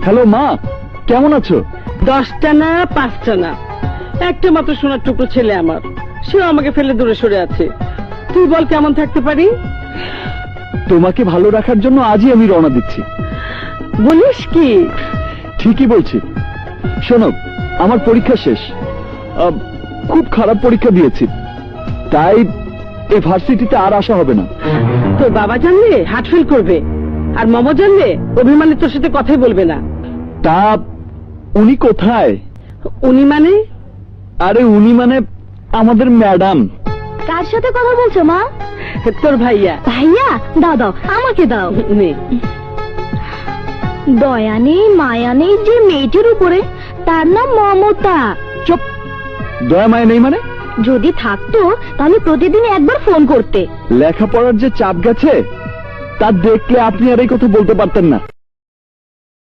Hello মা, কেমন আছো? 10টা না 5টা না, একটা মাত্র সোনার টুকরো ছেলে আমার, সেও আমাকে ফেলে দূরে সরে আছে। তুই বল কেমন থাকতে পারি? তোমাকে ভালো রাখার জন্য আজই আমি রওনা দিচ্ছি। বলিস কি? ঠিকই বলছি। শোনো, আমার পরীক্ষা শেষ। খুব খারাপ পরীক্ষা দিয়েছি, তাই এই ভার্সিটিতে আর আসা হবে না। তোর বাবা জানলে হার্ট ফেল করবে, আর মমো জানলে অভিমানে তোর সাথে কথাই বলবে না। তা উনি কোথায়? উনি মানে? আরে উনি মানে আমাদের ম্যাডাম। কার সাথে কথা বলছো মা? তোর ভাইয়া। ভাইয়া? দাও দাও, আমাকে দাও। নে। দয়া নেই মায়া নেই যে মেয়েটির উপরে, তার নাম মমতা। চুপ, দয়া মায়া নেই মানে? যদি থাকতো তাহলে প্রতিদিন একবার ফোন করতে। লেখাপড়ার যে চাপ গেছে তা দেখলে আপনি আর এই কথা বলতে পারতেন না।